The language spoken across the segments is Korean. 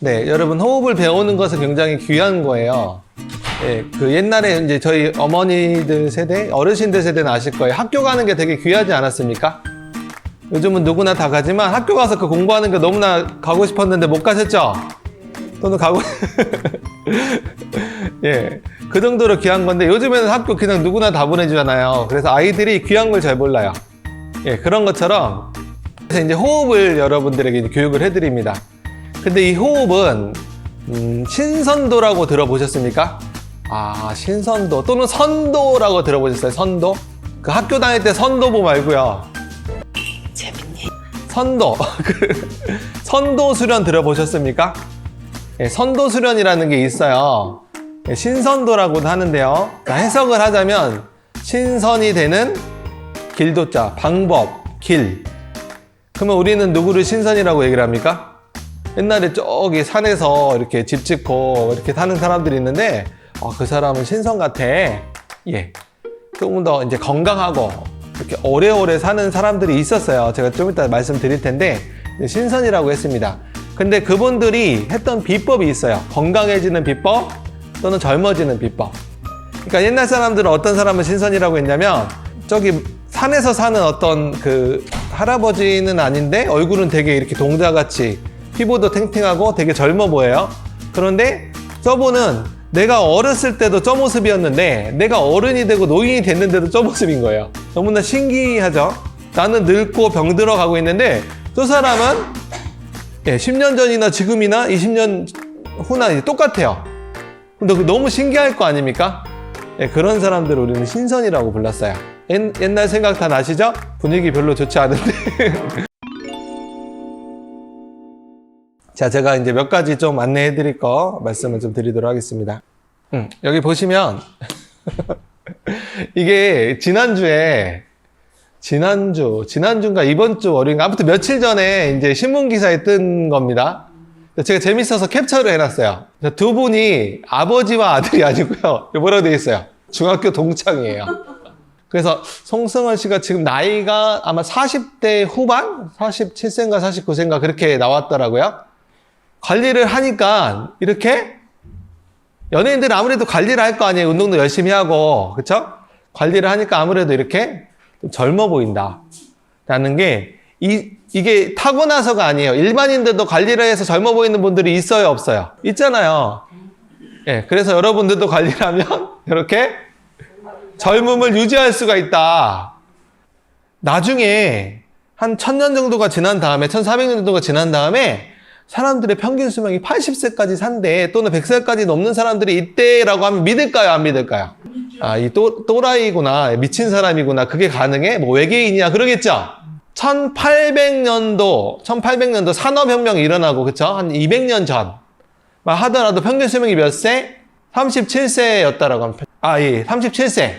네, 여러분 호흡을 배우는 것은 굉장히 귀한 거예요. 예, 그 옛날에 이제 저희 어머니들 세대, 어르신들 세대는 아실 거예요. 학교 가는 게 되게 귀하지 않았습니까? 요즘은 누구나 다 가지만 학교 가서 그 공부하는 게 너무나 가고 싶었는데 못 가셨죠? 또는 가고 예, 그 정도로 귀한 건데 요즘에는 학교 그냥 누구나 다 보내주잖아요. 그래서 아이들이 귀한 걸 잘 몰라요. 예, 그런 것처럼 그래서 이제 호흡을 여러분들에게 이제 교육을 해드립니다. 근데 이 호흡은 신선도라고 들어보셨습니까? 아, 신선도 또는 선도라고 들어보셨어요? 선도? 그 학교 다닐 때 선도부 말고요. 재밌니? 선도. 선도 수련 들어보셨습니까? 예, 선도 수련이라는 게 있어요. 예, 신선도라고도 하는데요. 자, 해석을 하자면 신선이 되는 길도자, 방법, 길. 그러면 우리는 누구를 신선이라고 얘기를 합니까? 옛날에 저기 산에서 이렇게 집 짓고 이렇게 사는 사람들이 있는데 그 사람은 신선 같아. 예. 조금 더 이제 건강하고 이렇게 오래오래 사는 사람들이 있었어요. 제가 좀 이따 말씀드릴 텐데 신선이라고 했습니다. 근데 그분들이 했던 비법이 있어요. 건강해지는 비법 또는 젊어지는 비법. 그러니까 옛날 사람들은 어떤 사람은 신선이라고 했냐면 저기 산에서 사는 어떤 그 할아버지는 아닌데 얼굴은 되게 이렇게 동자같이 피부도 탱탱하고 되게 젊어 보여요. 그런데 저분은 내가 어렸을 때도 저 모습이었는데 내가 어른이 되고 노인이 됐는데도 저 모습인 거예요. 너무나 신기하죠? 나는 늙고 병들어 가고 있는데 저 사람은 10년 전이나 지금이나 20년 후나 똑같아요. 근데 너무 신기할 거 아닙니까? 그런 사람들을 우리는 신선이라고 불렀어요. 옛날 생각 다 나시죠? 분위기 별로 좋지 않은데. 자, 제가 이제 몇 가지 좀 안내해 드릴 거 말씀을 좀 드리도록 하겠습니다. 여기 보시면 이게 지난주인가 이번 주 월요일인가 아무튼 며칠 전에 이제 신문 기사에 뜬 겁니다. 제가 재밌어서 캡처를 해놨어요. 두 분이 아버지와 아들이 아니고요. 뭐라고 되어 있어요? 중학교 동창이에요. 그래서 송승헌 씨가 지금 나이가 아마 40대 후반? 47세인가 49세인가 그렇게 나왔더라고요. 관리를 하니까 이렇게 연예인들은 아무래도 관리를 할 거 아니에요. 운동도 열심히 하고 그쵸? 관리를 하니까 아무래도 이렇게 좀 젊어 보인다 라는 게 이게 타고나서가 아니에요. 일반인들도 관리를 해서 젊어 보이는 분들이 있어요 없어요? 있잖아요. 예, 그래서 여러분들도 관리를 하면 이렇게 젊음을 유지할 수가 있다. 나중에 한 1000년 정도가 지난 다음에 1400년 정도가 지난 다음에 사람들의 평균 수명이 80세까지 산대 또는 100세까지 넘는 사람들이 있대라고 하면 믿을까요? 안 믿을까요? 아, 이 또라이구나. 미친 사람이구나. 그게 가능해? 뭐 외계인이야. 그러겠죠? 1800년도 산업혁명이 일어나고, 그쵸? 한 200년 전. 하더라도 평균 수명이 몇 세? 37세였다라고 합니다. 아, 예. 37세.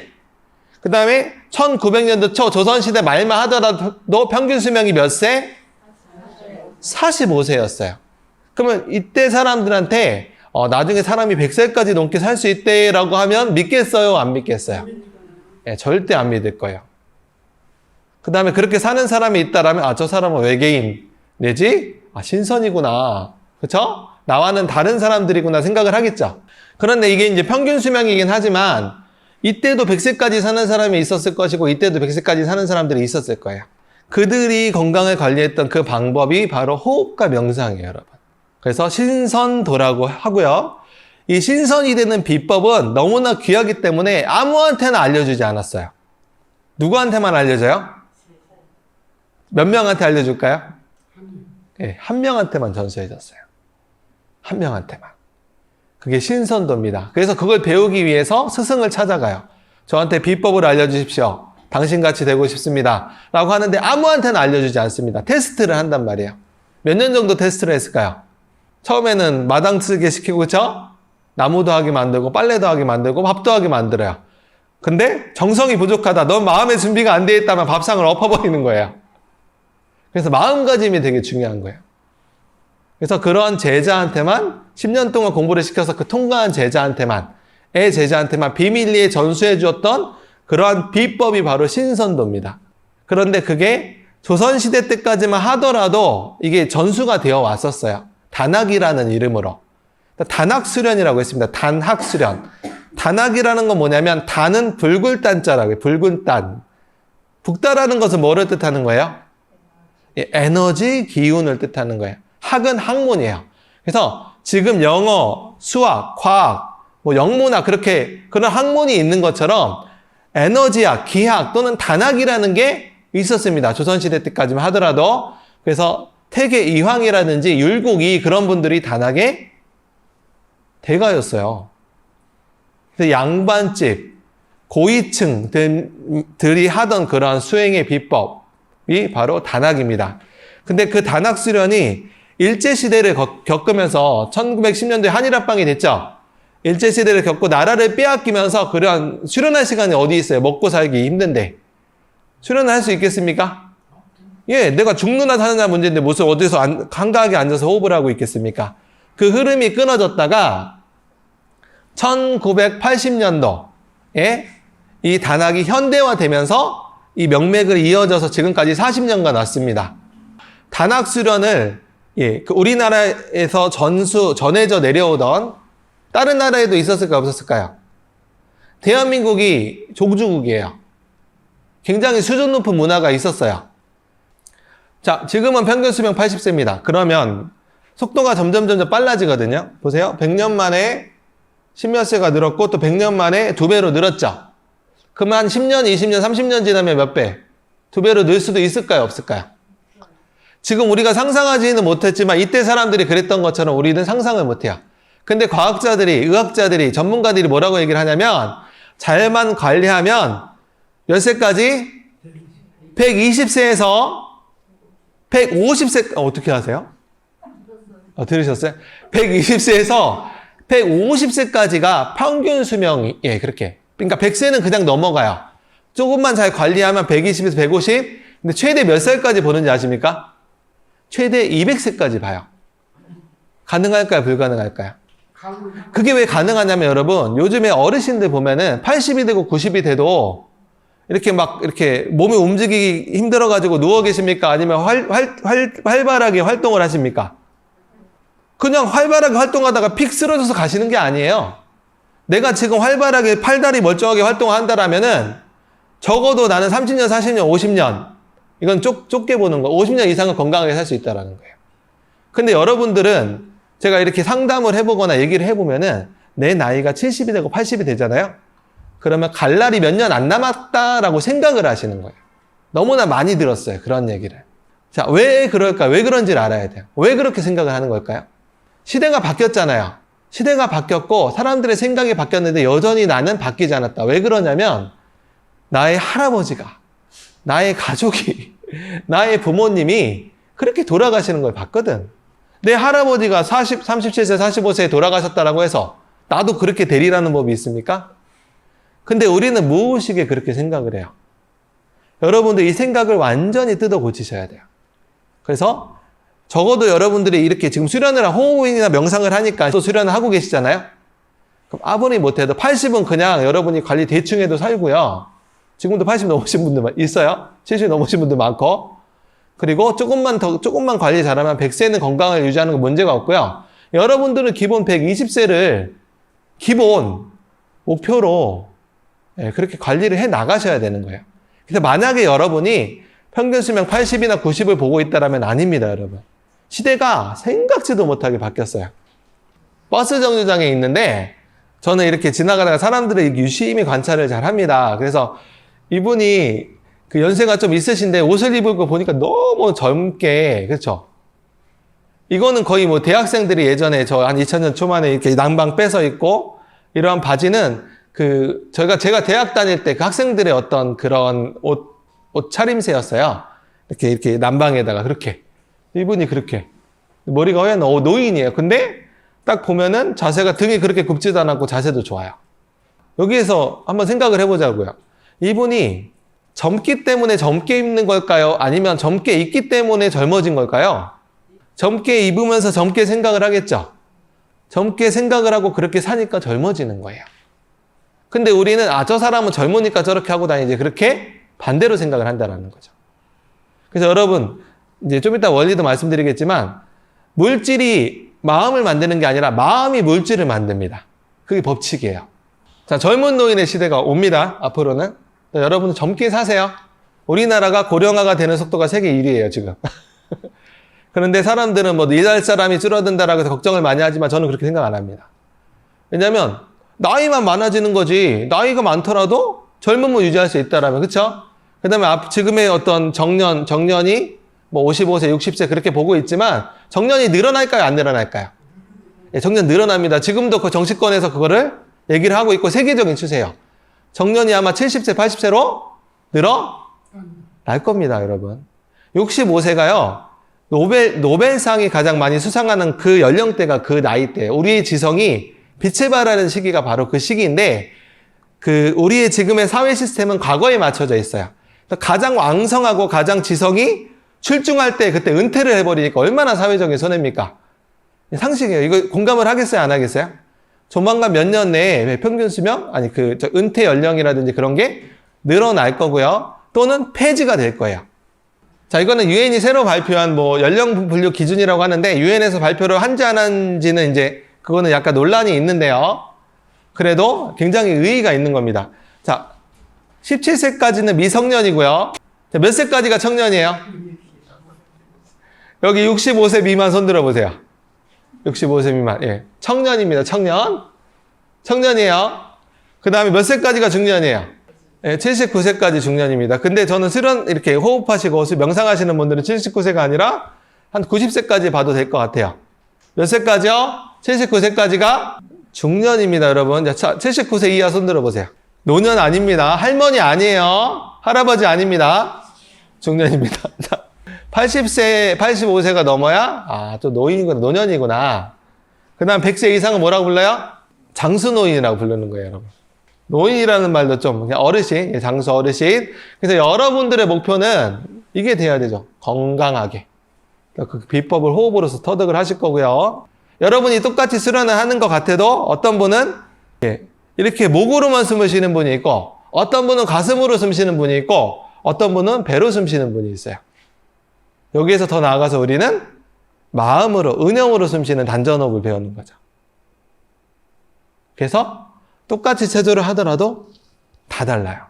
그 다음에 1900년도 초 조선시대 말만 하더라도 평균 수명이 몇 세? 45세였어요. 그러면 이때 사람들한테 나중에 사람이 100세까지 넘게 살 수 있대라고 하면 믿겠어요? 안 믿겠어요? 네, 절대 안 믿을 거예요. 그 다음에 그렇게 사는 사람이 있다라면 저 사람은 외계인 내지 신선이구나. 그쵸? 나와는 다른 사람들이구나 생각을 하겠죠. 그런데 이게 이제 평균 수명이긴 하지만 이때도 100세까지 사는 사람이 있었을 것이고 이때도 100세까지 사는 사람들이 있었을 거예요. 그들이 건강을 관리했던 그 방법이 바로 호흡과 명상이에요, 여러분. 그래서 신선도라고 하고요. 이 신선이 되는 비법은 너무나 귀하기 때문에 아무한테나 알려주지 않았어요. 누구한테만 알려줘요? 몇 명한테 알려줄까요? 네, 한 명한테만 전수해줬어요. 한 명한테만. 그게 신선도입니다. 그래서 그걸 배우기 위해서 스승을 찾아가요. 저한테 비법을 알려주십시오. 당신같이 되고 싶습니다. 라고 하는데 아무한테나 알려주지 않습니다. 테스트를 한단 말이에요. 몇 년 정도 테스트를 했을까요? 처음에는 마당 쓸게 시키고, 그쵸? 나무도 하게 만들고, 빨래도 하게 만들고, 밥도 하게 만들어요. 근데 정성이 부족하다. 넌 마음의 준비가 안 돼 있다면 밥상을 엎어버리는 거예요. 그래서 마음가짐이 되게 중요한 거예요. 그래서 그런 제자한테만 10년 동안 공부를 시켜서 그 통과한 제자한테만 비밀리에 전수해 주었던 그러한 비법이 바로 신선도입니다. 그런데 그게 조선시대 때까지만 하더라도 이게 전수가 되어 왔었어요. 단학이라는 이름으로. 단학수련이라고 했습니다. 단학수련. 단학이라는 건 뭐냐면 단은 붉을 단자라고 해요. 붉은 단. 붉다라는 것은 뭐를 뜻하는 거예요? 에너지, 기운을 뜻하는 거예요. 학은 학문이에요. 그래서 지금 영어, 수학, 과학, 뭐 영문학 그렇게 그런 학문이 있는 것처럼 에너지학, 기학 또는 단학이라는 게 있었습니다. 조선시대 때까지만 하더라도. 그래서 태계 이황이라든지 율곡이 그런 분들이 단학의 대가였어요. 그래서 양반집, 고위층들이 하던 그런 수행의 비법이 바로 단학입니다. 근데 그 단학 수련이 일제시대를 겪으면서 1910년도에 한일합방이 됐죠. 일제시대를 겪고 나라를 빼앗기면서 그런 수련할 시간이 어디 있어요? 먹고 살기 힘든데. 수련을 할 수 있겠습니까? 예, 내가 죽느냐 사느냐 문제인데 무슨 어디서 한가하게 앉아서 호흡을 하고 있겠습니까? 그 흐름이 끊어졌다가 1980년도에 이 단학이 현대화되면서 이 명맥을 이어져서 지금까지 40년간 왔습니다. 단학 수련을 우리나라에서 전해져 내려오던 다른 나라에도 있었을까요? 없었을까요? 대한민국이 종주국이에요. 굉장히 수준 높은 문화가 있었어요. 자, 지금은 평균 수명 80세입니다. 그러면 속도가 점점 빨라지거든요. 보세요. 100년 만에 10몇 세가 늘었고 또 100년 만에 2배로 늘었죠. 그럼 한 10년, 20년, 30년 지나면 몇 배? 2배로 늘 수도 있을까요? 없을까요? 지금 우리가 상상하지는 못했지만 이때 사람들이 그랬던 것처럼 우리는 상상을 못해요. 근데 과학자들이, 의학자들이, 전문가들이 뭐라고 얘기를 하냐면 잘만 관리하면 몇 세까지? 120세에서 150세, 어떻게 하세요? 들으셨어요? 120세에서 150세까지가 평균 수명이, 그렇게. 그러니까 100세는 그냥 넘어가요. 조금만 잘 관리하면 120에서 150, 근데 최대 몇 살까지 보는지 아십니까? 최대 200세까지 봐요. 가능할까요? 불가능할까요? 그게 왜 가능하냐면 여러분, 요즘에 어르신들 보면은 80이 되고 90이 돼도 이렇게 몸이 움직이기 힘들어가지고 누워 계십니까? 아니면 활발하게 활동을 하십니까? 그냥 활발하게 활동하다가 픽 쓰러져서 가시는 게 아니에요. 내가 지금 활발하게 팔다리 멀쩡하게 활동을 한다라면은 적어도 나는 30년, 40년, 50년 이건 좁게 보는 거. 50년 이상은 건강하게 살 수 있다라는 거예요. 근데 여러분들은 제가 이렇게 상담을 해보거나 얘기를 해보면은 내 나이가 70이 되고 80이 되잖아요. 그러면 갈 날이 몇 년 안 남았다라고 생각을 하시는 거예요. 너무나 많이 들었어요. 그런 얘기를. 자, 왜 그럴까? 왜 그런지를 알아야 돼요. 왜 그렇게 생각을 하는 걸까요? 시대가 바뀌었잖아요. 시대가 바뀌었고 사람들의 생각이 바뀌었는데 여전히 나는 바뀌지 않았다. 왜 그러냐면 나의 할아버지가, 나의 가족이, 나의 부모님이 그렇게 돌아가시는 걸 봤거든. 내 할아버지가 37세, 45세에 돌아가셨다라고 해서 나도 그렇게 되리라는 법이 있습니까? 근데 우리는 무의식에 그렇게 생각을 해요. 여러분들 이 생각을 완전히 뜯어 고치셔야 돼요. 그래서 적어도 여러분들이 이렇게 지금 수련을 호흡이나 명상을 하니까 또 수련을 하고 계시잖아요. 그럼 아무리 못해도 80은 그냥 여러분이 관리 대충 해도 살고요. 지금도 80 넘으신 분들 있어요. 70 넘으신 분들 많고. 그리고 조금만 관리 잘하면 100세는 건강을 유지하는 건 문제가 없고요. 여러분들은 기본 120세를 기본 목표로 그렇게 관리를 해 나가셔야 되는 거예요. 그래서 만약에 여러분이 평균 수명 80이나 90을 보고 있다면 아닙니다, 여러분. 시대가 생각지도 못하게 바뀌었어요. 버스 정류장에 있는데 저는 이렇게 지나가다가 사람들을 유심히 관찰을 잘 합니다. 그래서 이분이 그 연세가 좀 있으신데 옷을 입은 거 보니까 너무 젊게, 그렇죠? 이거는 거의 뭐 대학생들이 예전에 저 한 2000년 초반에 이렇게 남방 빼서 입고 이러한 바지는 제가 대학 다닐 때 그 학생들의 어떤 그런 옷 차림새였어요. 이렇게 남방에다가 그렇게. 이분이 그렇게. 머리가 허연 노인이에요. 근데 딱 보면은 자세가 등이 그렇게 굽지도 않았고 자세도 좋아요. 여기에서 한번 생각을 해보자고요. 이분이 젊기 때문에 젊게 입는 걸까요? 아니면 젊게 입기 때문에 젊어진 걸까요? 젊게 입으면서 젊게 생각을 하겠죠. 젊게 생각을 하고 그렇게 사니까 젊어지는 거예요. 근데 우리는 저 사람은 젊으니까 저렇게 하고 다니지 그렇게 반대로 생각을 한다는 거죠. 그래서 여러분 이제 좀 이따 원리도 말씀드리겠지만 물질이 마음을 만드는 게 아니라 마음이 물질을 만듭니다. 그게 법칙이에요. 자, 젊은 노인의 시대가 옵니다. 앞으로는. 여러분 젊게 사세요. 우리나라가 고령화가 되는 속도가 세계 1위예요, 지금. 그런데 사람들은 뭐 4살 사람이 줄어든다라고 해서 걱정을 많이 하지만 저는 그렇게 생각 안 합니다. 왜냐면 나이만 많아지는 거지 나이가 많더라도 젊음을 유지할 수 있다라면, 그쵸? 그 다음에 지금의 어떤 정년이 뭐 55세, 60세 그렇게 보고 있지만 정년이 늘어날까요? 안 늘어날까요? 예, 정년 늘어납니다. 지금도 그 정치권에서 그거를 얘기를 하고 있고 세계적인 추세예요. 정년이 아마 70세, 80세로 늘어날 겁니다, 여러분. 65세가요. 노벨상이 가장 많이 수상하는 그 연령대가 그 나이대예요. 우리의 지성이 빛을 발하는 시기가 바로 그 시기인데 우리의 지금의 사회 시스템은 과거에 맞춰져 있어요. 가장 왕성하고 가장 지성이 출중할 때 그때 은퇴를 해버리니까 얼마나 사회적인 손해입니까? 상식이에요. 이거 공감을 하겠어요? 안 하겠어요? 조만간 몇 년 내에 평균 수명? 아니, 은퇴 연령이라든지 그런 게 늘어날 거고요. 또는 폐지가 될 거예요. 자, 이거는 유엔이 새로 발표한 뭐 연령 분류 기준이라고 하는데 유엔에서 발표를 한지 안 한지는 이제 그거는 약간 논란이 있는데요. 그래도 굉장히 의의가 있는 겁니다. 자, 17세까지는 미성년이고요. 자, 몇 세까지가 청년이에요? 여기 65세 미만 손 들어보세요. 65세 미만. 예. 청년입니다. 청년이에요. 그 다음에 몇 세까지가 중년이에요? 예, 79세까지 중년입니다. 근데 저는 이렇게 호흡하시고 명상하시는 분들은 79세가 아니라 한 90세까지 봐도 될 것 같아요. 몇 세까지요? 79세까지가 중년입니다, 여러분. 자, 79세 이하 손 들어보세요. 노년 아닙니다. 할머니 아니에요. 할아버지 아닙니다. 중년입니다. 자, 80세, 85세가 넘어야, 또 노년이구나. 그 다음 100세 이상은 뭐라고 불러요? 장수노인이라고 부르는 거예요, 여러분. 노인이라는 말도 좀, 그냥 어르신, 장수 어르신. 그래서 여러분들의 목표는 이게 돼야 되죠. 건강하게. 그 비법을 호흡으로서 터득을 하실 거고요. 여러분이 똑같이 수련을 하는 것 같아도 어떤 분은 이렇게 목으로만 숨을 쉬는 분이 있고, 어떤 분은 가슴으로 숨 쉬는 분이 있고, 어떤 분은 배로 숨 쉬는 분이 있어요. 여기에서 더 나아가서 우리는 마음으로, 은영으로 숨 쉬는 단전호흡을 배우는 거죠. 그래서 똑같이 체조를 하더라도 다 달라요.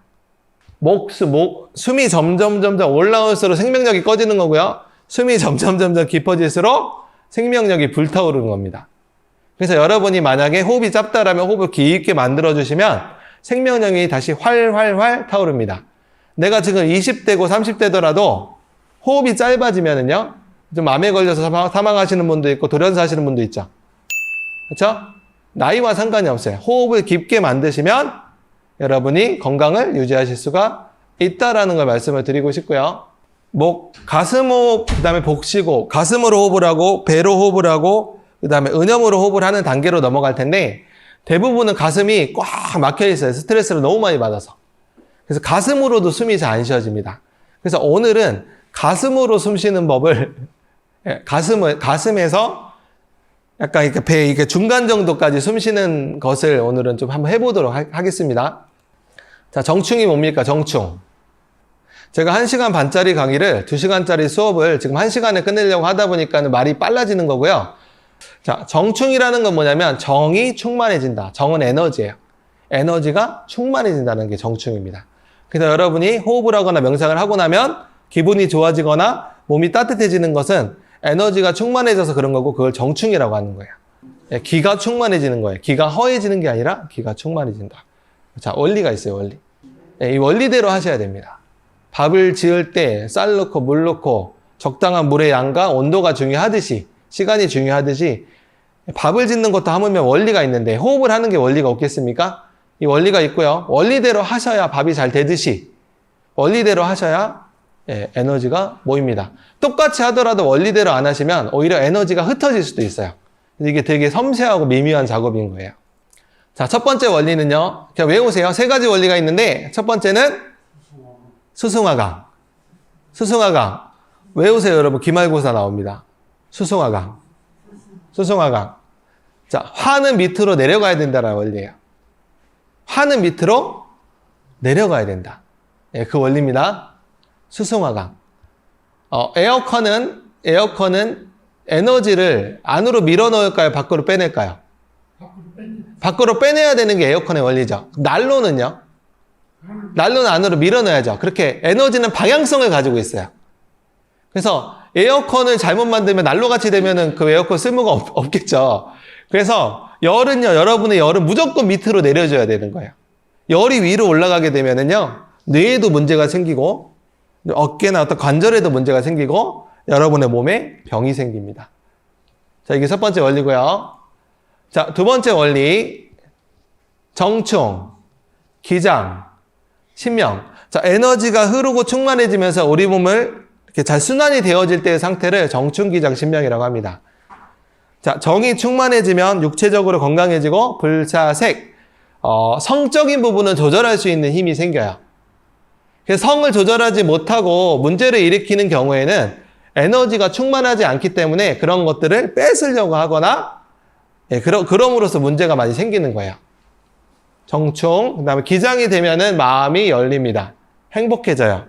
숨이 점점 올라올수록 생명력이 꺼지는 거고요. 숨이 점점 깊어질수록 생명력이 불타오르는 겁니다. 그래서 여러분이 만약에 호흡이 짧다라면 호흡을 깊게 만들어주시면 생명력이 다시 활활 타오릅니다. 내가 지금 20대고 30대더라도 호흡이 짧아지면은요, 좀 암에 걸려서 사망하시는 분도 있고 돌연사 하시는 분도 있죠. 그렇죠? 나이와 상관이 없어요. 호흡을 깊게 만드시면 여러분이 건강을 유지하실 수가 있다라는 걸 말씀을 드리고 싶고요. 가슴호흡, 그 다음에 복식호흡, 가슴으로 호흡을 하고 배로 호흡을 하고 그 다음에 은염으로 호흡을 하는 단계로 넘어갈 텐데 대부분은 가슴이 꽉 막혀 있어요. 스트레스를 너무 많이 받아서. 그래서 가슴으로도 숨이 잘 안 쉬어집니다. 그래서 오늘은 가슴으로 숨 쉬는 법을 가슴에서 약간 이렇게 배 이렇게 중간 정도까지 숨 쉬는 것을 오늘은 좀 한번 해보도록 하겠습니다. 자, 정충이 뭡니까? 정충. 제가 1시간 반짜리 강의를 2시간짜리 수업을 지금 1시간에 끝내려고 하다 보니까 말이 빨라지는 거고요. 자, 정충이라는 건 뭐냐면 정이 충만해진다. 정은 에너지예요. 에너지가 충만해진다는 게 정충입니다. 그래서 여러분이 호흡을 하거나 명상을 하고 나면 기분이 좋아지거나 몸이 따뜻해지는 것은 에너지가 충만해져서 그런 거고 그걸 정충이라고 하는 거예요. 기가 충만해지는 거예요. 기가 허해지는 게 아니라 기가 충만해진다. 자, 원리가 있어요, 원리. 이 원리대로 하셔야 됩니다. 밥을 지을 때 쌀 넣고 물 넣고 적당한 물의 양과 온도가 중요하듯이 시간이 중요하듯이 밥을 짓는 것도 하물며 원리가 있는데 호흡을 하는 게 원리가 없겠습니까? 이 원리가 있고요. 원리대로 하셔야 밥이 잘 되듯이 원리대로 하셔야 에너지가 모입니다. 똑같이 하더라도 원리대로 안 하시면 오히려 에너지가 흩어질 수도 있어요. 이게 되게 섬세하고 미묘한 작업인 거예요. 자, 첫 번째 원리는요. 그냥 외우세요. 3가지 원리가 있는데 첫 번째는 수승화강. 수승화강. 외우세요, 여러분. 기말고사 나옵니다. 수승화강. 수승화강. 자, 화는 밑으로 내려가야 된다는 원리예요. 화는 밑으로 내려가야 된다. 그 원리입니다. 수승화강. 에어컨은 에너지를 안으로 밀어 넣을까요? 밖으로 빼낼까요? 밖으로 빼내야 되는 게 에어컨의 원리죠. 난로는요? 난로는 안으로 밀어 넣어야죠. 그렇게 에너지는 방향성을 가지고 있어요. 그래서 에어컨을 잘못 만들면 난로같이 되면은 그 에어컨 쓸모가 없겠죠. 그래서 열은요, 여러분의 열은 무조건 밑으로 내려줘야 되는 거예요. 열이 위로 올라가게 되면은요, 뇌에도 문제가 생기고, 어깨나 어떤 관절에도 문제가 생기고, 여러분의 몸에 병이 생깁니다. 자, 이게 첫 번째 원리고요. 자, 두 번째 원리. 정충, 기장, 신명. 자, 에너지가 흐르고 충만해지면서 우리 몸을 이렇게 잘 순환이 되어질 때의 상태를 정충, 기장, 신명이라고 합니다. 자, 정이 충만해지면 육체적으로 건강해지고 불사색, 성적인 부분은 조절할 수 있는 힘이 생겨요. 그래서 성을 조절하지 못하고 문제를 일으키는 경우에는 에너지가 충만하지 않기 때문에 그런 것들을 뺏으려고 하거나, 그럼으로써 문제가 많이 생기는 거예요. 정충, 그 다음에 기장이 되면은 마음이 열립니다. 행복해져요.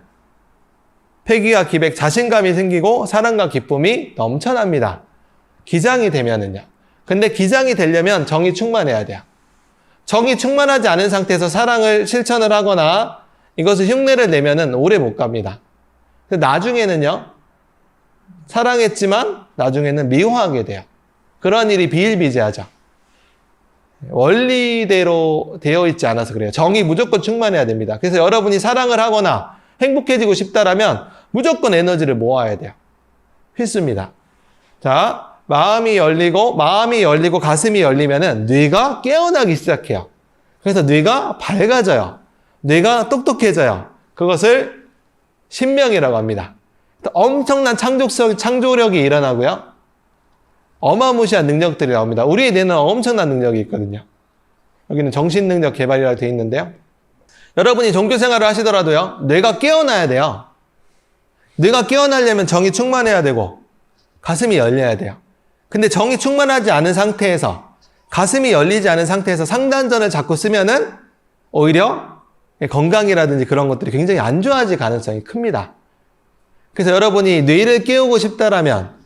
패기와 기백, 자신감이 생기고 사랑과 기쁨이 넘쳐납니다. 기장이 되면은요. 근데 기장이 되려면 정이 충만해야 돼요. 정이 충만하지 않은 상태에서 사랑을 실천을 하거나 이것을 흉내를 내면은 오래 못 갑니다. 근데 나중에는요. 사랑했지만 나중에는 미워하게 돼요. 그런 일이 비일비재하죠. 원리대로 되어 있지 않아서 그래요. 정이 무조건 충만해야 됩니다. 그래서 여러분이 사랑을 하거나 행복해지고 싶다라면 무조건 에너지를 모아야 돼요. 필수입니다. 자, 마음이 열리고 가슴이 열리면은 뇌가 깨어나기 시작해요. 그래서 뇌가 밝아져요. 뇌가 똑똑해져요. 그것을 신명이라고 합니다. 엄청난 창조력이 일어나고요. 어마무시한 능력들이 나옵니다. 우리의 뇌는 엄청난 능력이 있거든요. 여기는 정신능력 개발이라고 되어 있는데요. 여러분이 종교 생활을 하시더라도요. 뇌가 깨어나야 돼요. 뇌가 깨어나려면 정이 충만해야 되고 가슴이 열려야 돼요. 근데 정이 충만하지 않은 상태에서 가슴이 열리지 않은 상태에서 상단전을 자꾸 쓰면은 오히려 건강이라든지 그런 것들이 굉장히 안 좋아질 가능성이 큽니다. 그래서 여러분이 뇌를 깨우고 싶다라면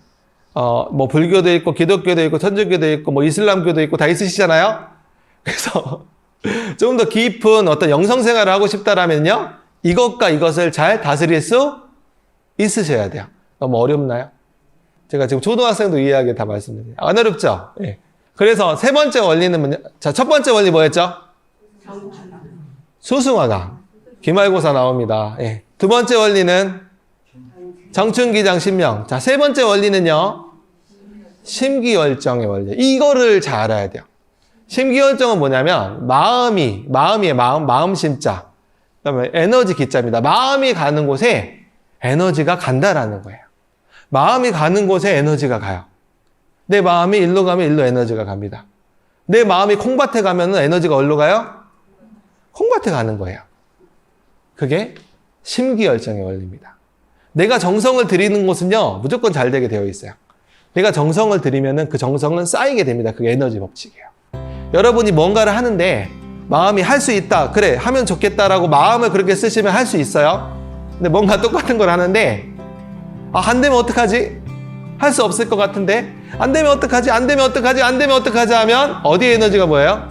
뭐 불교도 있고 기독교도 있고 천주교도 있고 뭐 이슬람교도 있고 다 있으시잖아요. 그래서 좀 더 깊은 어떤 영성생활을 하고 싶다라면요. 이것과 이것을 잘 다스릴 수 있으셔야 돼요. 너무 어렵나요? 제가 지금 초등학생도 이해하게 다 말씀드려요. 안 어렵죠? 예. 그래서 세 번째 원리는 뭐냐? 자, 첫 번째 원리 뭐였죠? 수승화강. 기말고사 나옵니다. 예. 두 번째 원리는 정충기장 신명. 자, 세 번째 원리는요. 심기열정의 원리. 이거를 잘 알아야 돼요. 심기열정은 뭐냐면 마음이에요. 마음 심자. 그다음에 에너지 기자입니다. 마음이 가는 곳에 에너지가 간다라는 거예요. 마음이 가는 곳에 에너지가 가요. 내 마음이 일로 가면 일로 에너지가 갑니다. 내 마음이 콩밭에 가면 에너지가 어디로 가요? 콩밭에 가는 거예요. 그게 심기열정의 원리입니다. 내가 정성을 들이는 곳은요, 무조건 잘 되게 되어 있어요. 내가 정성을 들이면은 그 정성은 쌓이게 됩니다. 그게 에너지 법칙이에요. 여러분이 뭔가를 하는데 마음이 할 수 있다. 그래, 하면 좋겠다라고 마음을 그렇게 쓰시면 할 수 있어요. 근데 뭔가 똑같은 걸 하는데 안 되면 어떡하지? 할 수 없을 것 같은데 안 되면 어떡하지? 안 되면 어떡하지? 안 되면 어떡하지? 하면 어디에 에너지가 뭐예요?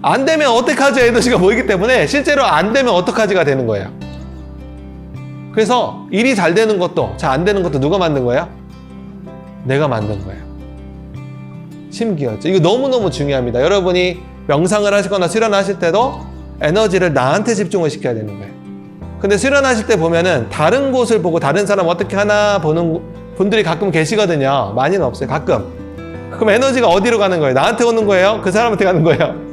안 되면 어떡하지? 에너지가 모이기 때문에 실제로 안 되면 어떡하지가 되는 거예요. 그래서 일이 잘 되는 것도 잘 안 되는 것도 누가 만든 거예요? 내가 만든 거예요. 심기열정. 이거 너무너무 중요합니다. 여러분이 명상을 하시거나 수련하실 때도 에너지를 나한테 집중을 시켜야 되는 거예요. 근데 수련하실 때 보면은 다른 곳을 보고 다른 사람 어떻게 하나 보는 분들이 가끔 계시거든요. 많이는 없어요. 가끔. 그럼 에너지가 어디로 가는 거예요? 나한테 오는 거예요? 그 사람한테 가는 거예요?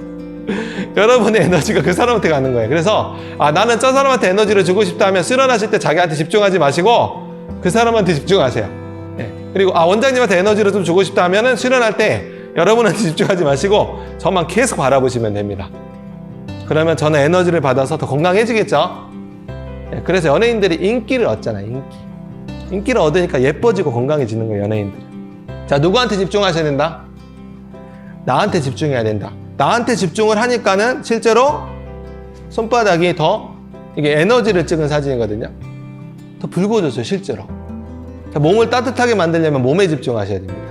여러분의 에너지가 그 사람한테 가는 거예요. 그래서 나는 저 사람한테 에너지를 주고 싶다 하면 수련하실 때 자기한테 집중하지 마시고 그 사람한테 집중하세요. 네. 그리고 원장님한테 에너지를 좀 주고 싶다 하면은 수련할 때 여러분한테 집중하지 마시고 저만 계속 바라보시면 됩니다. 그러면 저는 에너지를 받아서 더 건강해지겠죠? 네. 그래서 연예인들이 인기를 얻잖아요. 인기를 얻으니까 예뻐지고 건강해지는 거예요. 연예인들. 자, 누구한테 집중하셔야 된다? 나한테 집중해야 된다. 나한테 집중을 하니까는 실제로 손바닥이 더 이게 에너지를 찍은 사진이거든요. 더 붉어졌어요, 실제로. 몸을 따뜻하게 만들려면 몸에 집중하셔야 됩니다.